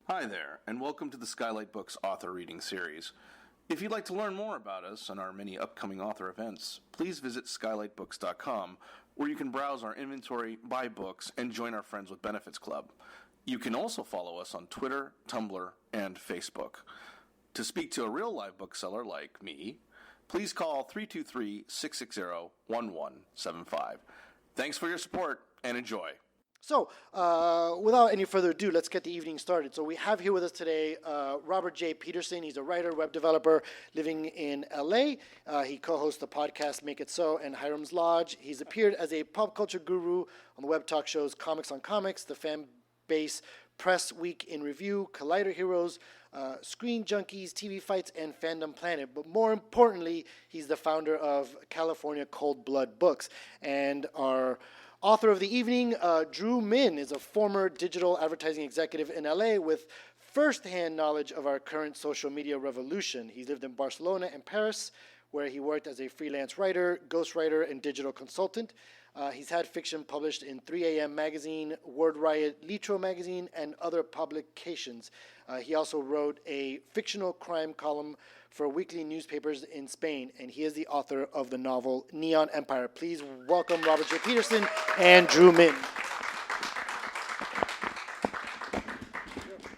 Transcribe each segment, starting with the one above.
Hi there, and welcome to the Skylight Books author reading series. If you'd like to learn more about us and our many upcoming author events, please visit skylightbooks.com, where you can browse our inventory, buy books, and join our Friends with Benefits Club. You can also follow us on Twitter, Tumblr, and Facebook. To speak to a real live bookseller like me, please call 323-660-1175. Thanks for your support, and enjoy. So, without any further ado, let's get the evening started. So we have here with us today Robert J. Peterson. He's a writer, web developer living in LA. He co-hosts the podcast Make It So and Hiram's Lodge. He's appeared as a pop culture guru on the web talk shows Comics on Comics, The Fan Base, Press Week in Review, Collider Heroes, Screen Junkies, TV Fights, and Fandom Planet. But more importantly, he's the founder of California Cold Blood Books. And our author of the evening, Drew Minh, is a former digital advertising executive in LA with first-hand knowledge of our current social media revolution. He's lived in Barcelona and Paris, where he worked as a freelance writer, ghostwriter, and digital consultant. He's had fiction published in 3AM Magazine, Word Riot, Litro Magazine, and other publications. He also wrote a fictional crime column for weekly newspapers in Spain, and he is the author of the novel Neon Empire. Please welcome Robert J. Peterson and Drew Minh.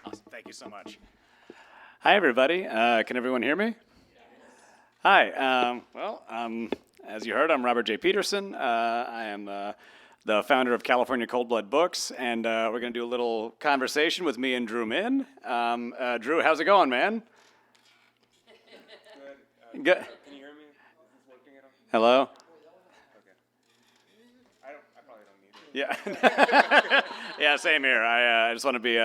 Awesome. Thank you so much. Hi, everybody. Can everyone hear me? Hi. As you heard, I'm Robert J. Peterson. I am the founder of California Cold Blood Books, and we're going to do a little conversation with me and Drew Minh. Drew, how's it going, man? Good. Can you hear me? Is this working at all? Hello? Okay. I probably don't need it. Yeah. Yeah, same here. I just want to be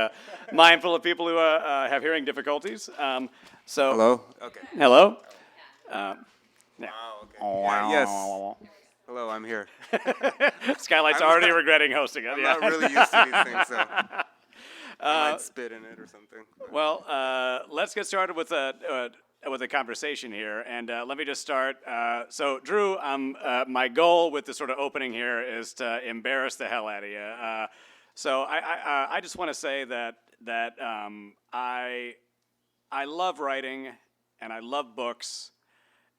mindful of people who have hearing difficulties. Hello? Okay. Hello? Wow, okay. Oh, Yeah, yes. Hello, I'm here. Skylight's already regretting hosting it. I'm Yeah. not really used to these things, so I might spit in it or something. Well, let's get started with a conversation here, and let me just start. So, Drew, my goal with this sort of opening here is to embarrass the hell out of you. So, I just want to say that I love writing, and I love books,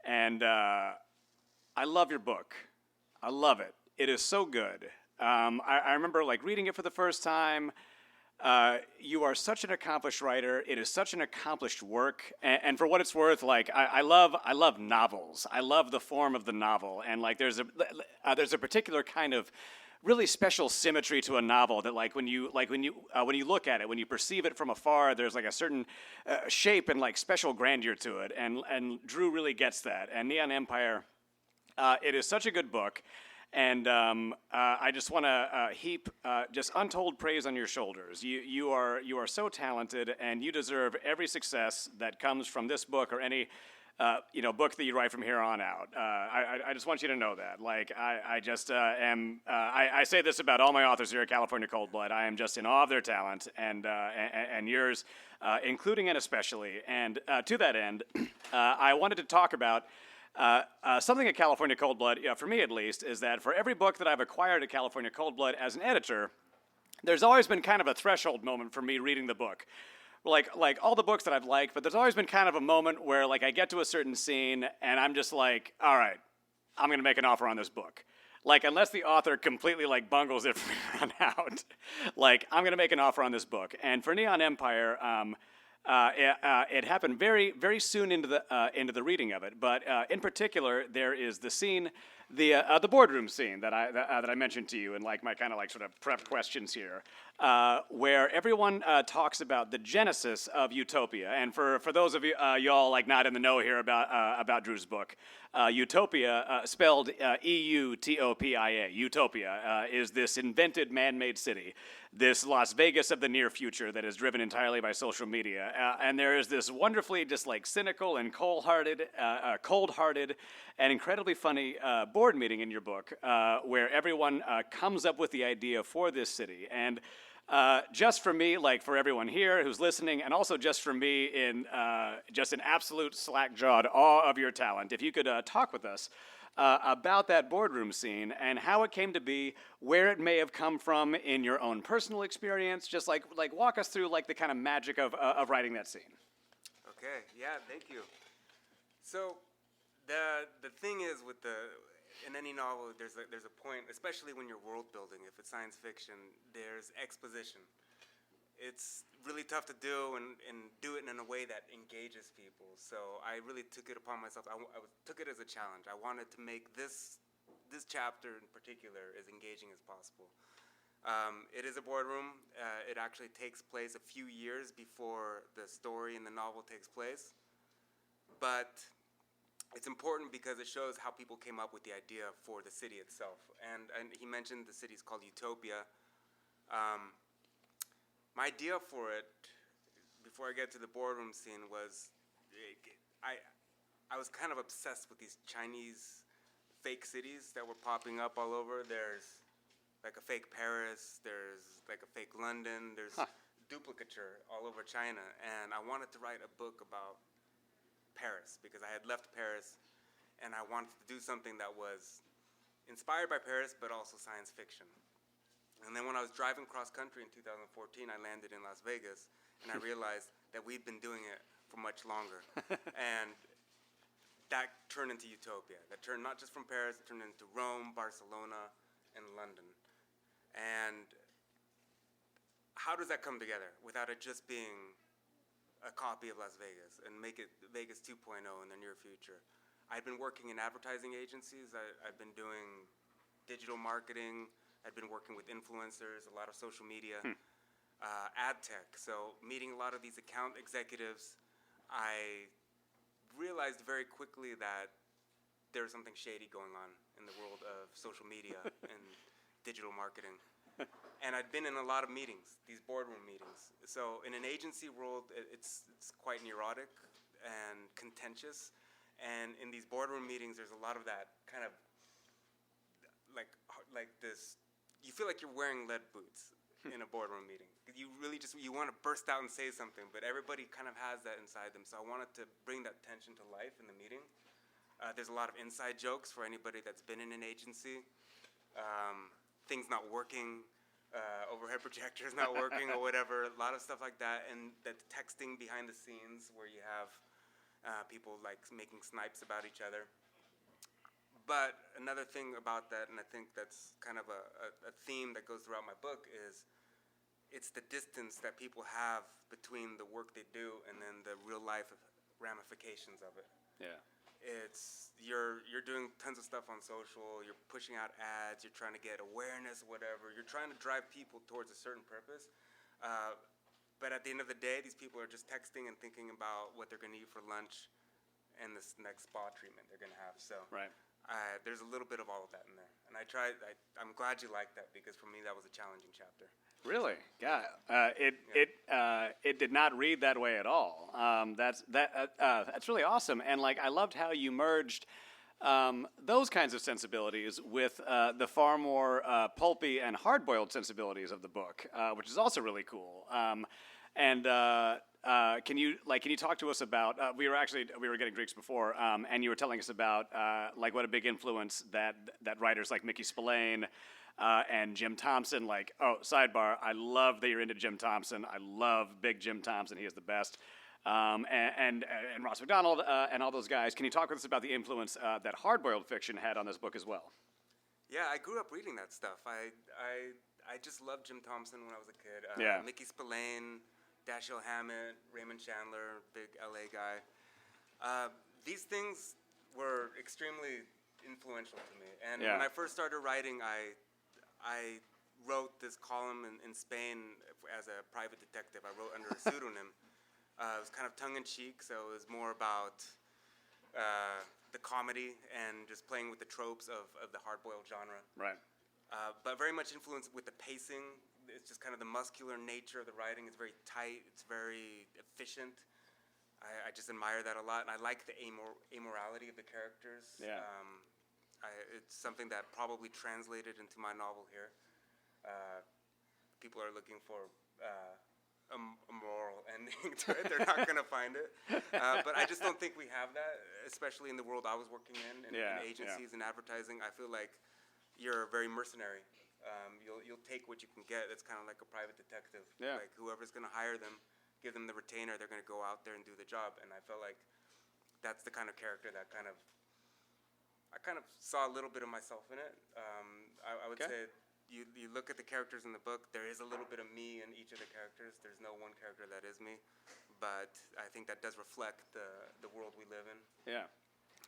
and I love your book. I love it. It is so good. I remember reading it for the first time. You are such an accomplished writer. It is such an accomplished work, and for what it's worth, I love novels. I love the form of the novel, and there's a particular kind of really special symmetry to a novel that when you look at it, when you perceive it from afar, there's a certain shape and special grandeur to it, and Drew really gets that. And Neon Empire, it is such a good book. And I just want to heap just untold praise on your shoulders. You are so talented, and you deserve every success that comes from this book or any book that you write from here on out. I just want you to know that. I just am. I say this about all my authors here at California Cold Blood. I am just in awe of their talent and yours, including and especially. And to that end, I wanted to talk about. Something at California Cold Blood, for me at least, is that for every book that I've acquired at California Cold Blood as an editor, there's always been kind of a threshold moment for me reading the book. Like all the books that I've liked, but there's always been kind of a moment where I get to a certain scene and I'm just like, all right, I'm going to make an offer on this book. Unless the author completely bungles it from here on out, I'm going to make an offer on this book. And for Neon Empire, it happened very, very soon into the reading of it. But in particular, there is the scene, the boardroom scene that I mentioned to you in my kind of sort of prep questions here, where everyone talks about the genesis of utopia. And for those of you y'all not in the know here about Drew's book, utopia, spelled E-U-T-O-P-I-A, utopia, is this invented man-made city, this Las Vegas of the near future that is driven entirely by social media. And there is this wonderfully just cynical and cold-hearted and incredibly funny board meeting in your book where everyone comes up with the idea for this city. And just for me, for everyone here who's listening, and also just for me in just an absolute slack-jawed awe of your talent, if you could talk with us about that boardroom scene and how it came to be, where it may have come from in your own personal experience. Just like walk us through like the kind of magic of writing that scene. Okay, yeah, thank you. So, the thing is in any novel, there's a point, especially when you're world building. If it's science fiction, there's exposition. It's really tough to do and do it in a way that engages people. So I really took it upon myself. I took it as a challenge. I wanted to make this chapter in particular as engaging as possible. It is a boardroom. It actually takes place a few years before the story in the novel takes place. But it's important because it shows how people came up with the idea for the city itself. And he mentioned the city's called Utopia. My idea for it, before I get to the boardroom scene, was I was kind of obsessed with these Chinese fake cities that were popping up all over. There's like a fake Paris, there's like a fake London, there's duplicature all over China. And I wanted to write a book about Paris because I had left Paris and I wanted to do something that was inspired by Paris but also science fiction. And then when I was driving cross country in 2014, I landed in Las Vegas, and I realized that we'd been doing it for much longer. And that turned into Utopia. That turned not just from Paris, it turned into Rome, Barcelona, and London. And how does that come together without it just being a copy of Las Vegas and make it Vegas 2.0 in the near future? I'd been working in advertising agencies. I've been doing digital marketing. I'd been working with influencers, a lot of social media, ad tech. So meeting a lot of these account executives, I realized very quickly that there was something shady going on in the world of social media and digital marketing. And I'd been in a lot of meetings, these boardroom meetings. So in an agency world, it's quite neurotic and contentious. And in these boardroom meetings, there's a lot of that kind of like this. You feel like you're wearing lead boots in a boardroom meeting. You really you want to burst out and say something, but everybody kind of has that inside them. So I wanted to bring that tension to life in the meeting. There's a lot of inside jokes for anybody that's been in an agency. Things not working, overhead projectors not working or whatever, a lot of stuff like that. And the texting behind the scenes where you have people like making snipes about each other. But another thing about that, and I think that's kind of a theme that goes throughout my book, is it's the distance that people have between the work they do and then the real life ramifications of it. Yeah. It's you're doing tons of stuff on social, you're pushing out ads, you're trying to get awareness, whatever. You're trying to drive people towards a certain purpose. But at the end of the day, these people are just texting and thinking about what they're going to eat for lunch and this next spa treatment they're going to have. So. Right. There's a little bit of all of that in there, and I'm glad you liked that because for me that was a challenging chapter. Really? Yeah. It did not read that way at all. That's really awesome, and like I loved how you merged those kinds of sensibilities with the far more pulpy and hard-boiled sensibilities of the book, which is also really cool. Can you talk to us about? We were getting drinks before, and you were telling us about like what a big influence that writers like Mickey Spillane and Jim Thompson. Like, oh, sidebar, I love that you're into Jim Thompson. I love big Jim Thompson. He is the best. And Ross McDonald and all those guys. Can you talk with us about the influence that hard-boiled fiction had on this book as well? Yeah, I grew up reading that stuff. I just loved Jim Thompson when I was a kid. Yeah. Mickey Spillane. Dashiell Hammett, Raymond Chandler, big LA guy. These things were extremely influential to me. And when I first started writing, I wrote this column in Spain as a private detective. I wrote under a pseudonym. It was kind of tongue-in-cheek, so it was more about the comedy and just playing with the tropes of the hard-boiled genre. Right. But very much influenced with the pacing. It's just kind of the muscular nature of the writing. It's very tight. It's very efficient. I just admire that a lot, and I like the amorality of the characters. Yeah. It's something that probably translated into my novel here. People are looking for a moral ending to it. They're not going to find it. But I just don't think we have that especially in the world I was working in agencies and advertising, I feel like you're very mercenary. You'll take what you can get. It's kind of like a private detective. Yeah. Like whoever's going to hire them, give them the retainer, they're going to go out there and do the job. And I felt like that's the kind of character that I kind of saw a little bit of myself in it. I would say you look at the characters in the book, there is a little bit of me in each of the characters. There's no one character that is me. But I think that does reflect the world we live in. Yeah.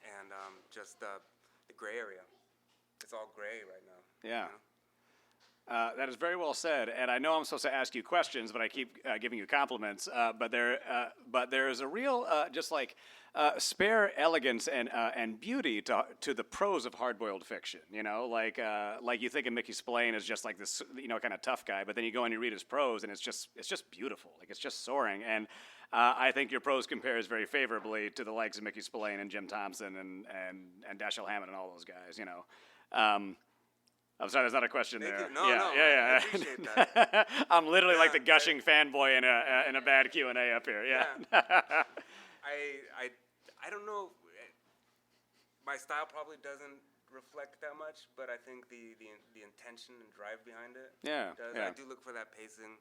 And just the gray area. It's all gray right now. Yeah. You know? That is very well said, and I know I'm supposed to ask you questions, but I keep giving you compliments. But there is a real spare elegance and beauty to the prose of hard-boiled fiction. You know, like you think of Mickey Spillane as just like this, kind of tough guy, but then you go and you read his prose, and it's just beautiful. Like it's just soaring, and I think your prose compares very favorably to the likes of Mickey Spillane and Jim Thompson and Dashiell Hammett and all those guys. You know. I'm sorry, there's not a question Thank there. you. No, yeah. I appreciate that. I'm literally like the gushing fanboy in a bad Q&A up here. Yeah. I don't know. My style probably doesn't reflect that much, but I think the intention and drive behind it does. I do look for that pacing.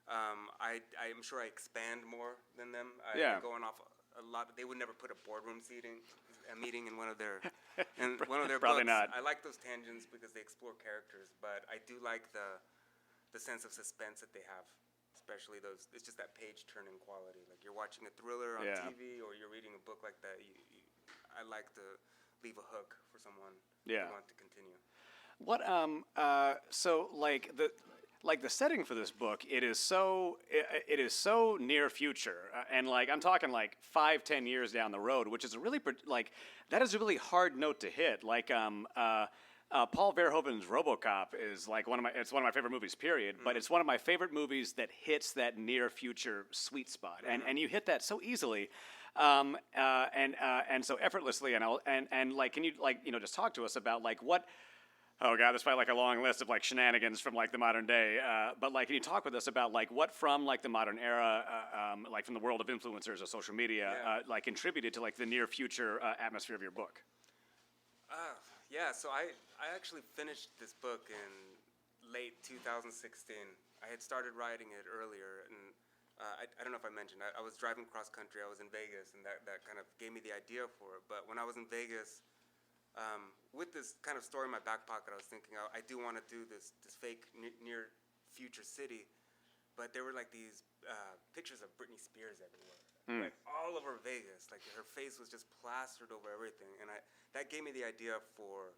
I'm sure I expand more than them. I'm going off a lot. They would never put a boardroom meeting in one of their Probably books. not. I like those tangents because they explore characters, but I do like the sense of suspense that they have, especially those. It's just that page turning quality. Like you're watching a thriller on TV or you're reading a book like that. I like to leave a hook for someone who want to continue. What so like the setting for this book, it is so near future, and like I'm talking like 5-10 years down the road, which is a really that is a really hard note to hit. Like Paul Verhoeven's RoboCop is like one of my favorite movies, period. But it's one of my favorite movies that hits that near future sweet spot, and you hit that so easily. And so effortlessly, and like, can you just talk to us about like what? Oh God, there's probably like a long list of like shenanigans from like the modern day. But like, can you talk with us about like what from like the modern era, like from the world of influencers or social media, like contributed to like the near future atmosphere of your book? So I actually finished this book in late 2016. I had started writing it earlier, and I don't know if I mentioned, I was driving cross country. I was in Vegas, and that kind of gave me the idea for it. But when I was in Vegas, with this kind of story in my back pocket, I was thinking, I do want to do this fake near future city, but there were like these pictures of Britney Spears everywhere, like all over Vegas. Like her face was just plastered over everything, and that gave me the idea for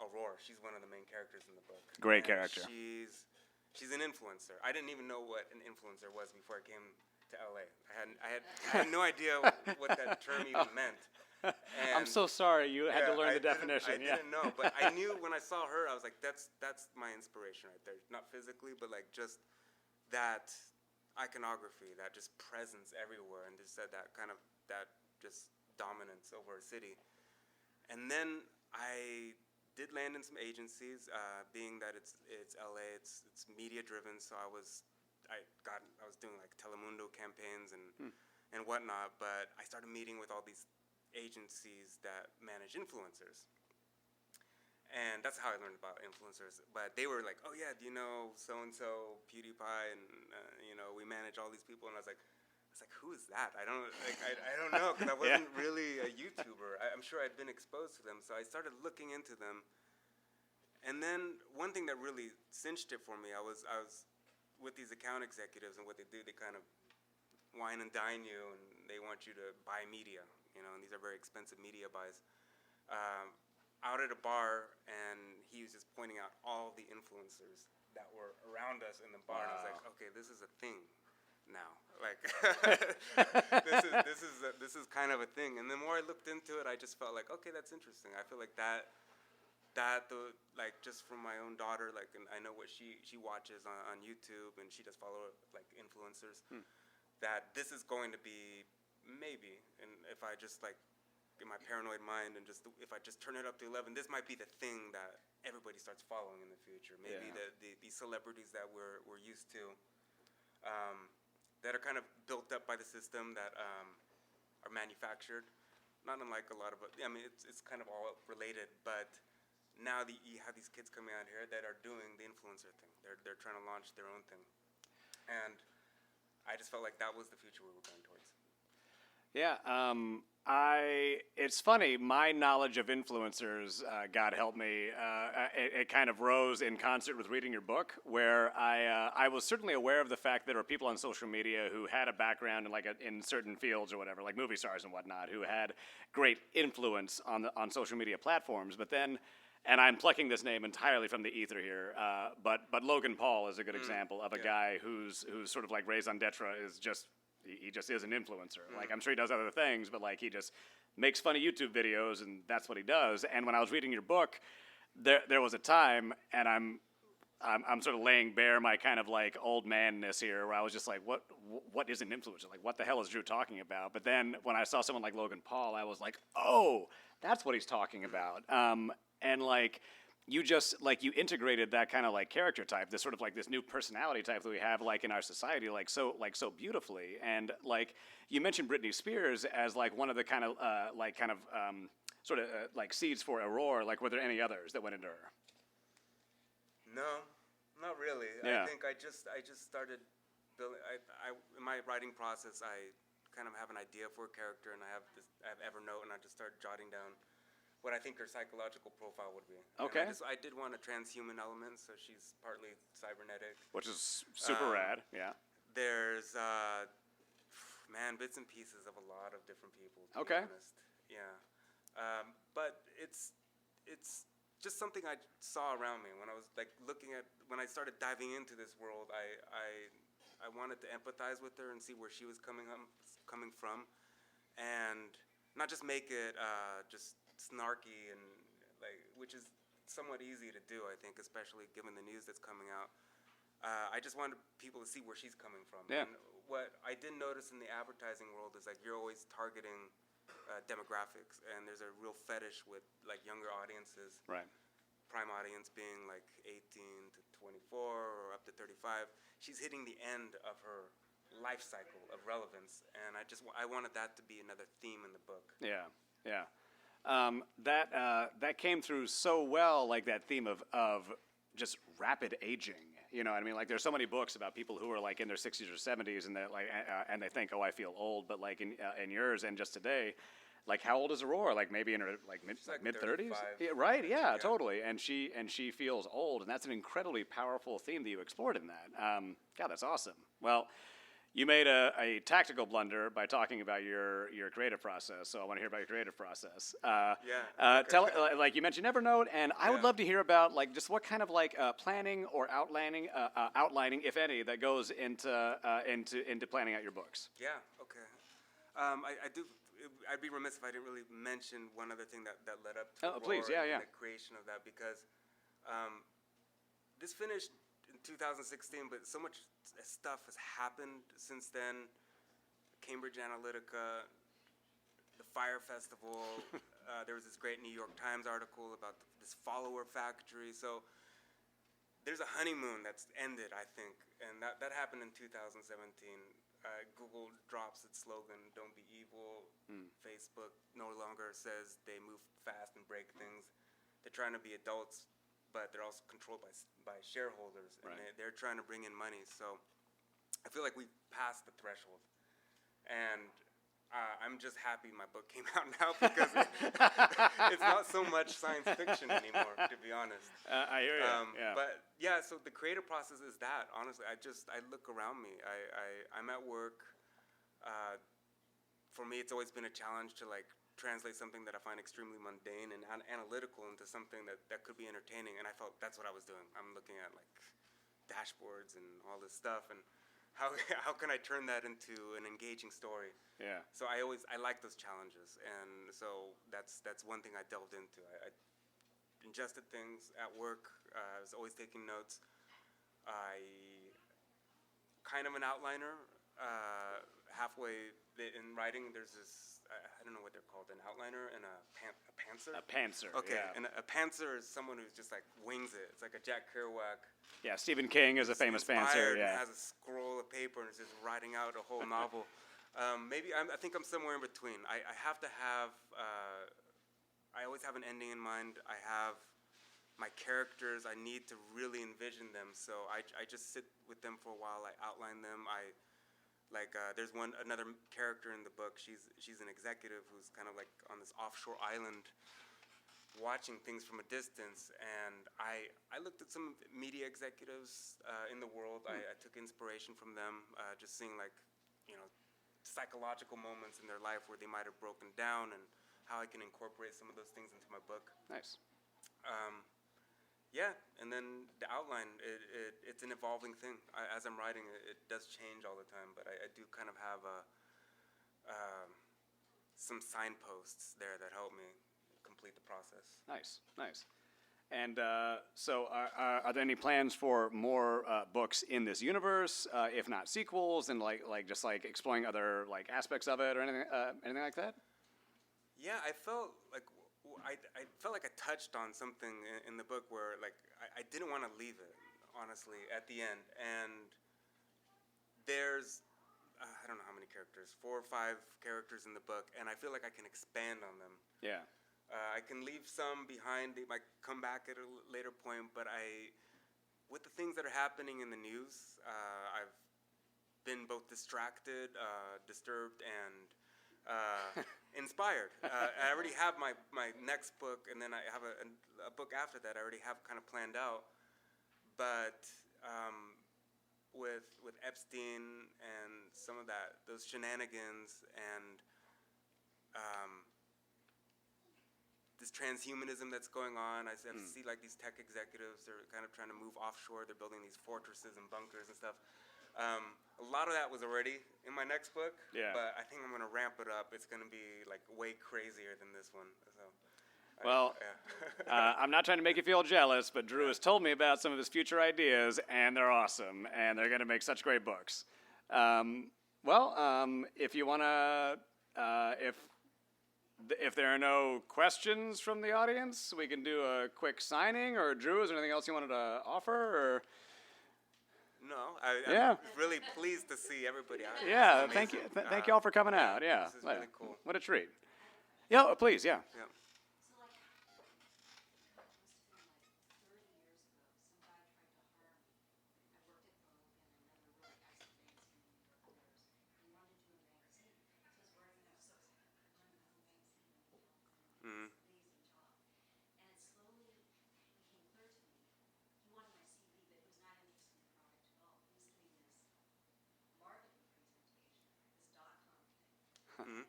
Aurora. She's one of the main characters in the book. Great character. She's an influencer. I didn't even know what an influencer was before I came to LA. I had no idea what that term even meant. And I'm so sorry you had to learn the definition. I didn't know, but I knew when I saw her, I was like, that's my inspiration right there. Not physically, but like just that iconography, that just presence everywhere, and just that kind of that just dominance over a city. And then I did land in some agencies, being that it's LA, it's media driven. So I was doing like Telemundo campaigns and whatnot, but I started meeting with all these agencies that manage influencers, and that's how I learned about influencers. But they were like, "Oh yeah, do you know so and so PewDiePie, and we manage all these people." And I was like, "Who is that? I don't know," because I wasn't really a YouTuber. I'm sure I'd been exposed to them, so I started looking into them. And then one thing that really cinched it for me, I was with these account executives, and what they do, they kind of wine and dine you, and they want you to buy media. And these are very expensive media buys. Out at a bar, and he was just pointing out all the influencers that were around us in the bar. Wow. And I was like, okay, this is a thing now. Like, this is kind of a thing. And the more I looked into it, I just felt like, okay, that's interesting. I feel like like just from my own daughter, like, and I know what she watches on YouTube, and she does follow like influencers. That this is going to be. Maybe, and if I just like in my paranoid mind and if I just turn it up to 11, this might be the thing that everybody starts following in the future. Maybe the celebrities that we're used to, that are kind of built up by the system, that are manufactured, not unlike a lot of, I mean, it's kind of all related, but now you have these kids coming out here that are doing the influencer thing. They're trying to launch their own thing, and I just felt like that was the future we were going towards. Yeah, it's funny. My knowledge of influencers, God help me, it kind of rose in concert with reading your book, where I was certainly aware of the fact that there were people on social media who had a background in in certain fields or whatever, like movie stars and whatnot, who had great influence on social media platforms. But then, and I'm plucking this name entirely from the ether here, but Logan Paul is a good example of a guy who's sort of like raison d'etre is just. He just is an influencer. Like, I'm sure he does other things, but like he just makes funny YouTube videos, and that's what he does. And when I was reading your book, there was a time, and I'm sort of laying bare my kind of like old manness here, where I was just like, what is an influencer? Like, what the hell is Drew talking about? But then when I saw someone like Logan Paul, I was like, oh, that's what he's talking about. And like. You just you integrated that kind of like character type, this sort of like this new personality type that we have like in our society, so beautifully. And like you mentioned Britney Spears as like one of the kind of sort of like seeds for Aurora. Like, were there any others that went into her? No, not really. Yeah. I think I just started building. In my writing process, I kind of have an idea for a character, and I have Evernote, and I just start jotting down what I think her psychological profile would be. Okay. And I did want a transhuman element, so she's partly cybernetic. Which is super rad, yeah. There's, bits and pieces of a lot of different people, to be honest. Yeah. But it's just something I saw around me when I was like when I started diving into this world. I wanted to empathize with her and see where she was coming from, and not just make it just snarky and which is somewhat easy to do, I think, especially given the news that's coming out. I just wanted people to see where she's coming from. Yeah. And what I did notice in the advertising world is like you're always targeting demographics, and there's a real fetish with like younger audiences. Right. Prime audience being like 18 to 24 or up to 35. She's hitting the end of her life cycle of relevance, and I wanted that to be another theme in the book. Yeah. That came through so well, like that theme of just rapid aging. You know what I mean? Like, there's so many books about people who are like in their 60s or 70s, and and they think, oh, I feel old. But like in yours and just today, like, how old is Aurora? Like maybe in her mid 30s. Yeah, right? Yeah, totally. And she feels old, and that's an incredibly powerful theme that you explored in that. God, that's awesome. Well. You made a tactical blunder by talking about your creative process, so I want to hear about your creative process. Tell, like you mentioned Evernote, and I would love to hear about like just what kind of like planning or outlining, if any, that goes into planning out your books. Yeah. Okay. I do. I'd be remiss if I didn't really mention one other thing that led up to please, yeah. the creation of that, because this finished in 2016, but so much stuff has happened since then. Cambridge Analytica, the Fire Festival. There was this great New York Times article about this follower factory. So there's a honeymoon that's ended, I think, and that happened in 2017. Google drops its slogan, "Don't be evil." Facebook no longer says they move fast and break things. They're trying to be adults, but they're also controlled by shareholders, and they're trying to bring in money. So I feel like we've passed the threshold, and I'm just happy my book came out now, because it's not so much science fiction anymore, to be honest. I hear you. But yeah, so the creative process is that. Honestly, I look around me. I'm at work. For me, it's always been a challenge to like translate something that I find extremely mundane and analytical into something that could be entertaining, and I felt that's what I was doing. I'm looking at like dashboards and all this stuff, and how can I turn that into an engaging story? Yeah. So I like those challenges, and so that's one thing I delved into. I ingested things at work. I was always taking notes. I kind of an outliner. Halfway in writing, there's this, I don't know what they're called, an outliner and a pantser? A pantser, okay, yeah. And a pantser is someone who's just like wings it. It's like a Jack Kerouac. Yeah, Stephen King is a famous pantser, yeah. And has a scroll of paper and is just writing out a whole novel. Maybe I think I'm somewhere in between. I have to have. I always have an ending in mind. I have my characters. I need to really envision them. So I just sit with them for a while. I outline them. There's another character in the book. She's an executive who's kind of like on this offshore island, watching things from a distance. And I looked at some media executives in the world. I took inspiration from them, just seeing psychological moments in their life where they might have broken down, and how I can incorporate some of those things into my book. Nice. Yeah, and then the outline, it's an evolving thing. As I'm writing, it does change all the time, but I do kind of have some signposts there that help me complete the process. Nice. And so are there any plans for more books in this universe, if not sequels, and just exploring other aspects of it or anything like that? Yeah, I felt like I touched on something in the book where I didn't want to leave it, honestly, at the end. And there's I don't know how many characters, 4 or 5 characters in the book, and I feel like I can expand on them. Yeah. I can leave some behind. They might come back at a later point, but with the things that are happening in the news, I've been both distracted, disturbed, and inspired. I already have my next book, and then I have a book after that I already have kind of planned out. But with Epstein and some of those shenanigans, and this transhumanism that's going on, I see these tech executives, they're kind of trying to move offshore. They're building these fortresses and bunkers and stuff. A lot of that was already in my next book, but I think I'm going to ramp it up. It's going to be way crazier than this one. So, I'm not trying to make you feel jealous, but Drew has told me about some of his future ideas, and they're awesome, and they're going to make such great books. If you want to, if there are no questions from the audience, we can do a quick signing. Or Drew, is there anything else you wanted to offer? Or no, I'm really pleased to see everybody out. Yeah, thank you. Thank you all for coming out. Yeah, this is really cool. What a treat. Yeah, please, yeah. Yeah.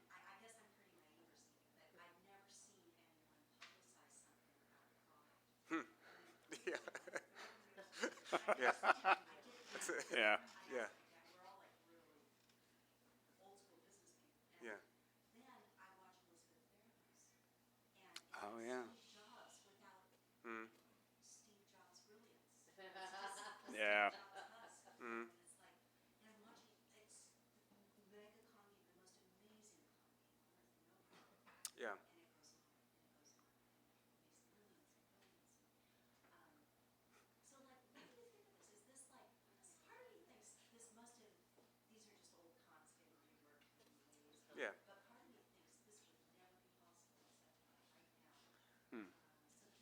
I guess I'm pretty naive or something, but I've never seen anyone publicize something about a product. Yeah. Yeah. Yeah. Yeah. We're all really old school business people. And Yeah. then I watched Elizabeth Barros, and Oh, yeah. Steve Jobs without Steve Jobs' brilliance. Yeah. It's like, and I'm watching, it's the mega economy, the most amazing economy on earth, no problem. Yeah. And it goes on, and it goes on, and it makes millions and billions. So, what do you think of this? Is this part of me thinks this must have, these are just old cons getting reworked in ways. Yeah. But part of me thinks this would never be possible except right now. So, can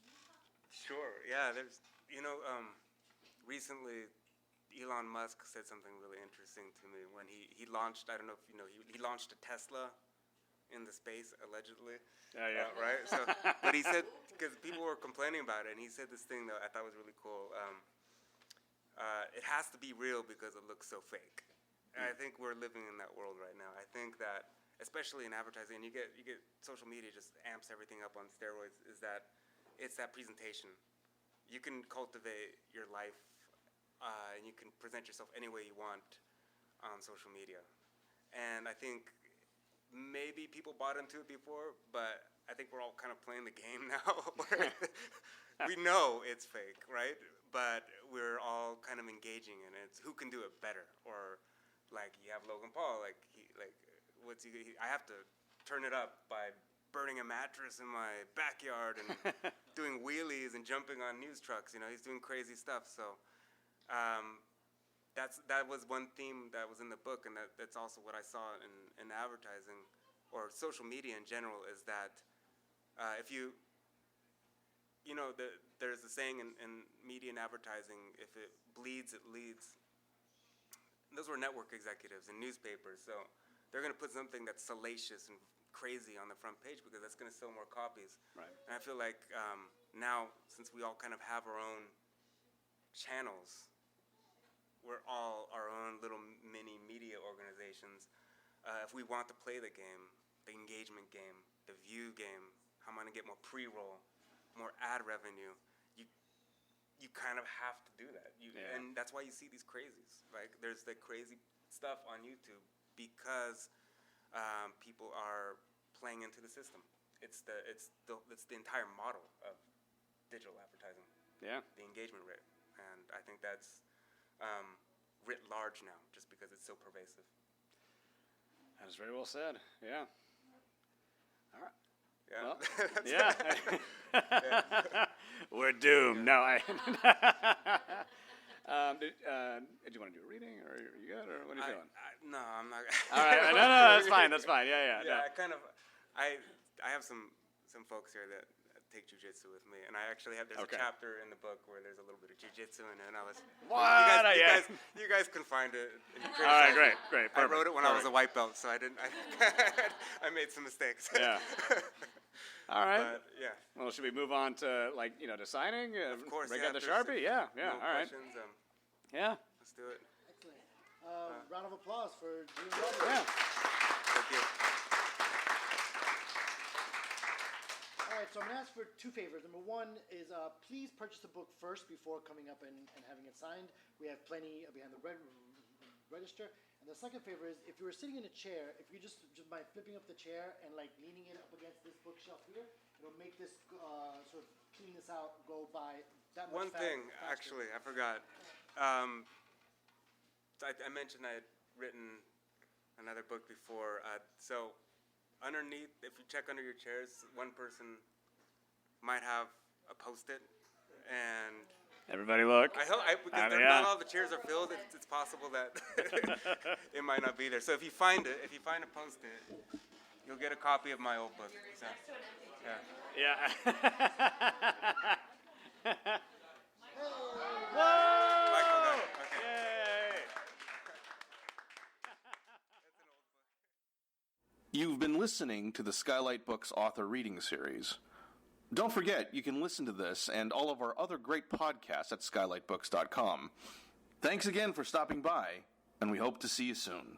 you talk about that? Sure. Yeah. There's, recently Elon Musk said something really interesting to me when he launched, I don't know if you know, he launched a Tesla in the space, allegedly. Yeah. Right? So, but he said, because people were complaining about it, and he said this thing that I thought was really cool. It has to be real because it looks so fake. And I think we're living in that world right now. I think that, especially in advertising, you get social media just amps everything up on steroids, is that it's that presentation. You can cultivate your life, and you can present yourself any way you want on social media. And I think maybe people bought into it before, but I think we're all kind of playing the game now. Where we know it's fake, right? But we're all kind of engaging in it. It's who can do it better. Or you have Logan Paul, I have to turn it up by burning a mattress in my backyard and doing wheelies and jumping on news trucks. He's doing crazy stuff. So that was one theme that was in the book, and that's also what I saw in advertising or social media in general, is that if there's a saying in media and advertising, if it bleeds, it leads. Those were network executives and newspapers, so they're going to put something that's salacious and crazy on the front page because that's going to sell more copies. Right. And I feel like now, since we all kind of have our own channels, we're all our own little mini media organizations. If we want to play the game, the engagement game, the view game, how am I going to get more pre-roll, more ad revenue, you kind of have to do that. And that's why you see these crazies. Like, there's the crazy stuff on YouTube because people are playing into the system. It's the entire model of digital advertising. Yeah. The engagement rate, and I think that's writ large now, just because it's so pervasive. That is very well said. Yeah. All right. Yeah. Well, yeah. We're doomed. No, did you want to do a reading, or are you good, or what are you feeling? No, I'm not. All right. No, that's fine. That's fine. Yeah. Yeah, No. I have some folks here that take jujitsu with me, and I actually there's Okay. a chapter in the book where there's a little bit of jujitsu in it, and I was. What? You guys can find it. And you All right. criticize Great. it. I wrote it when I was a Perfect. white belt, so I didn't. I made some mistakes. Yeah. All right. But, yeah. Well, should we move on to to signing? Of course. Break yeah, out the if there's Sharpie. Yeah. no All right. questions, Yeah. let's do it. Excellent. Round of applause for June. Yeah. Thank you. All right, so I'm going to ask for two favors. Number one is please purchase the book first before coming up and having it signed. We have plenty behind the register. And the second favor is if you were sitting in a chair, if you just by flipping up the chair and like leaning it up against this bookshelf here, it'll make this sort of clean this out go by that much One thing, faster. actually, I forgot. I mentioned I had written another book before. So underneath, if you check under your chairs, one person might have a Post-it, and Everybody look. because yeah. not all the chairs are filled, it's possible that it might not be there. So if you find a Post-it, you'll get a copy of my old book. So, yeah. Yeah. Michael got it. Okay. Yay. You've been listening to the Skylight Books author reading series. Don't forget, you can listen to this and all of our other great podcasts at skylightbooks.com. Thanks again for stopping by, and we hope to see you soon.